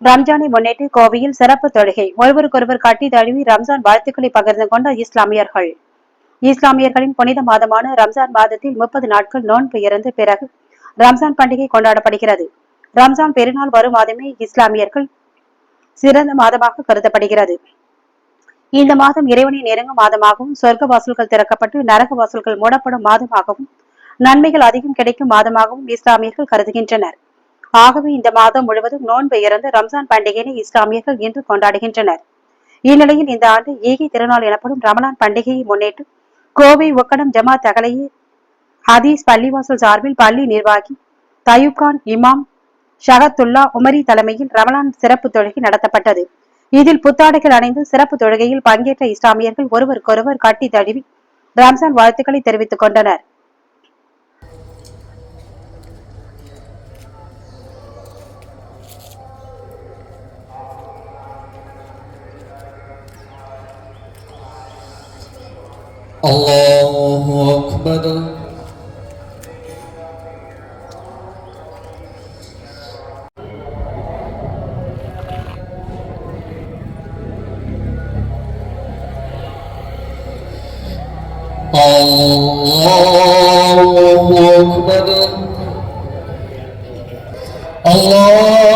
ரம்ஜானை முன்னிட்டு கோவையில் சிறப்பு தொழுகை. ஒருவருக்கொருவர் கட்டி தழுவி ரம்ஜான் வாழ்த்துக்களை பகிர்ந்து கொண்ட இஸ்லாமியர்கள். இஸ்லாமியர்களின் புனித மாதமான ரம்ஜான் மாதத்தில் 30 நாட்கள் நோன்பு இருந்து பிறகு ரம்ஜான் பண்டிகை கொண்டாடப்படுகிறது. ரம்ஜான் பெருநாள் வரும் மாதமே இஸ்லாமியர்கள் சிறந்த மாதமாக கருதப்படுகிறது. இந்த மாதம் இறைவனை நெருங்கும் மாதமாகவும், சொர்க்க வாசல்கள் திறக்கப்பட்டு நரக வாசல்கள் மூடப்படும் மாதமாகவும், நன்மைகள் அதிகம் கிடைக்கும் மாதமாகவும் இஸ்லாமியர்கள் கருதுகின்றனர். ஆகவே இந்த மாதம் முழுவதும் நோன்பு இருந்து ரம்ஜான் பண்டிகையை இஸ்லாமியர்கள் இன்று கொண்டாடுகின்றனர். இந்நிலையில் இந்த ஆண்டு ஈகை திருநாள் எனப்படும் ரமலான் பண்டிகையை முன்னிட்டு கோவை ஒக்கடம் ஜமாத் அகலையே ஹதீஸ் பள்ளிவாசல் சார்பில் பள்ளி நிர்வாகி தயூப்கான் இமாம் ஷஹத்துல்லா உமரி தலைமையில் ரமலான் சிறப்பு தொழுகை நடத்தப்பட்டது. இதில் புத்தாடைகள் அணிந்து சிறப்பு தொழுகையில் பங்கேற்ற இஸ்லாமியர்கள் ஒருவருக்கொருவர் கட்டி தழுவி ரம்ஜான் வாழ்த்துக்களை தெரிவித்துக் கொண்டனர். அல்லாஹு Akbar. Allahu Akbar. Allahu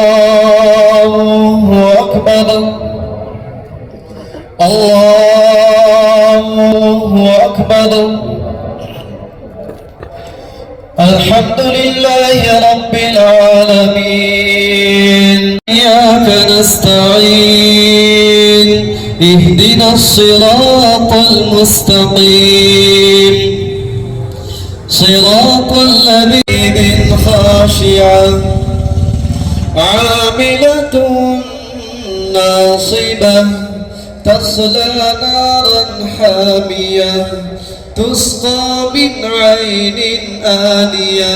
Akbar. Allahu Akbar. Alhamdulillahi Rabbil Alamin. Iyyaka nasta'in. اهدنا الصراط المستقيم صراط الذين خاشعة عاملة ناصبة تصلى نارا حامية تسقى من عين آنية.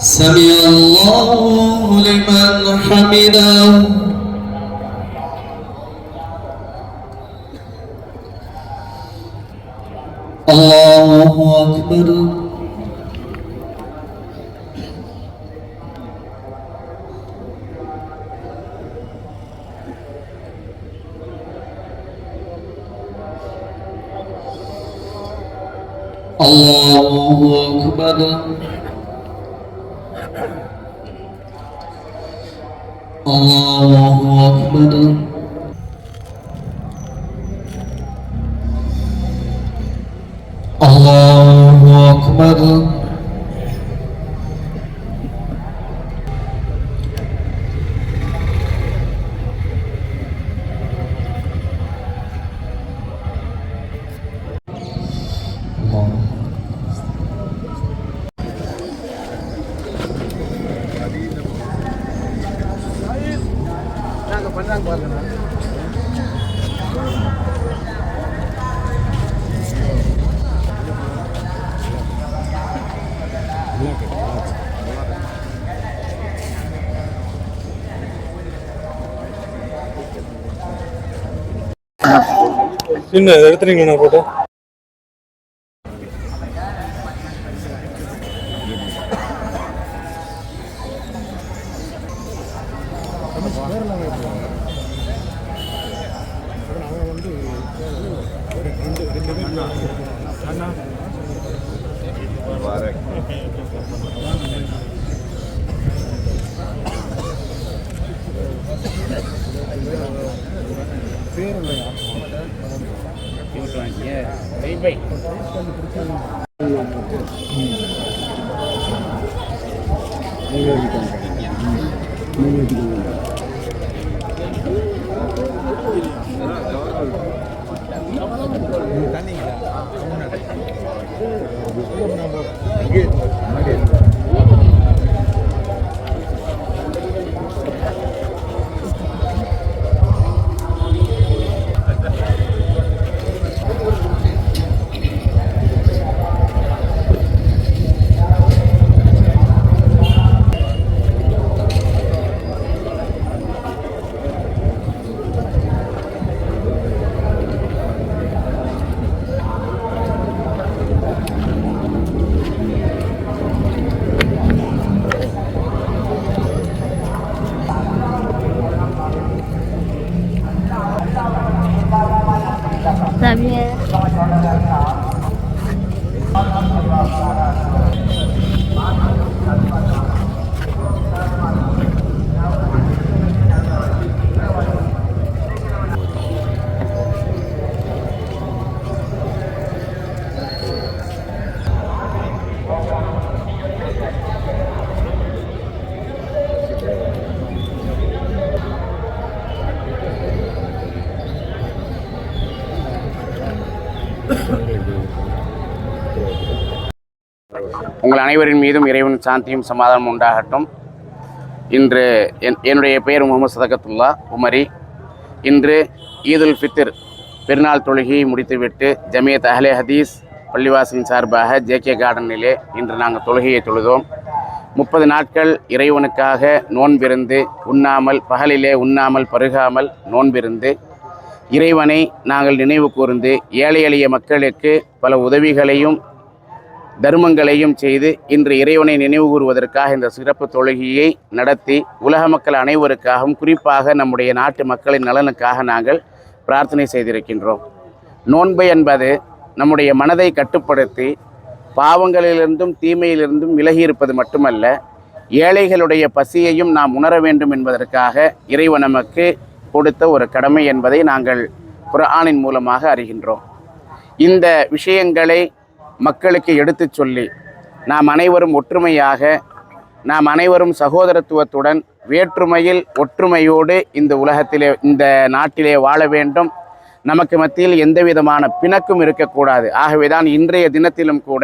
سمع الله لمن حمده. الله أكبر. الله أكبر. الله أكبر. الله أكبر. சின்ன எடுத்துறீங்களா போட்டோ? உங்கள் அனைவரின் மீதும் இறைவன் சாந்தியும் சமாதானம் உண்டாகட்டும். இன்று என்னுடைய பெயர் முகமது சதகத்துல்லா உமரி. இன்று ஈதுல் ஃபித்ர் பெருநாள் தொழுகையை முடித்துவிட்டு ஜமியத் அஹ்லே ஹதீஸ் பள்ளிவாசலின் சார்பாக ஜேகே கார்டனிலே இன்று நாங்கள் தொழுகையை தொழுதோம். 30 நாட்கள் இறைவனுக்காக நோன்பிருந்து உண்ணாமல், பகலிலே உண்ணாமல் பருகாமல் நோன்பிருந்து இறைவனை நாங்கள் நினைவு கூர்ந்து ஏழை எளிய மக்களுக்கு பல உதவிகளையும் தர்மங்களையும் செய்து இன்று இறைவனை நினைவு கூறுவதற்காக இந்த சிறப்பு தொழுகையை நடத்தி உலக மக்கள் அனைவருக்காகவும் குறிப்பாக நம்முடைய நாட்டு மக்களின் நலனுக்காக நாங்கள் பிரார்த்தனை செய்திருக்கின்றோம். நோன்பு என்பது நம்முடைய மனதை கட்டுப்படுத்தி பாவங்களிலிருந்தும் தீமையிலிருந்தும் விலகி இருப்பது மட்டுமல்ல, ஏழைகளுடைய பசியையும் நாம் உணர வேண்டும் என்பதற்காக இறைவன் நமக்கு கொடுத்த ஒரு கடமை என்பதை நாங்கள் குர்ஆனின் மூலமாக அறிகின்றோம். இந்த விஷயங்களை மக்களுக்கு எடுத்துச் சொல்லி நாம் அனைவரும் ஒற்றுமையாக, நாம் அனைவரும் சகோதரத்துவத்துடன் வேற்றுமையில் ஒற்றுமையோடு இந்த உலகத்திலே, இந்த நாட்டிலே வாழ வேண்டும். நமக்கு மத்தியில் எந்த விதமான பிணக்கும் இருக்கக்கூடாது. ஆகவேதான் இன்றைய தினத்திலும் கூட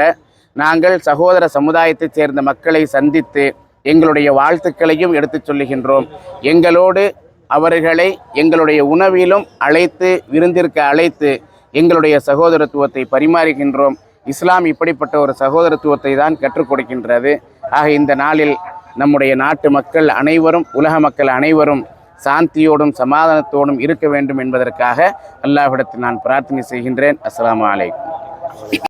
நாங்கள் சகோதர சமுதாயத்தைச் சேர்ந்த மக்களை சந்தித்து எங்களுடைய வாழ்த்துக்களையும் எடுத்துச் சொல்லுகின்றோம். எங்களோடு அவர்களை எங்களுடைய உணவிலும் அழைத்து, விருந்திற்கு அழைத்து எங்களுடைய சகோதரத்துவத்தை பரிமாறுகின்றோம். இஸ்லாம் இப்படிப்பட்ட ஒரு சகோதரத்துவத்தை தான் கற்றுக் கொடுக்கின்றது. ஆக இந்த நாளில் நம்முடைய நாட்டு மக்கள் அனைவரும், உலக மக்கள் அனைவரும் சாந்தியோடும் சமாதானத்தோடும் இருக்க வேண்டும் என்பதற்காக அல்லாஹ்விடத்தில் நான் பிரார்த்தனை செய்கின்றேன். அஸ்ஸலாமு அலைக்கும்.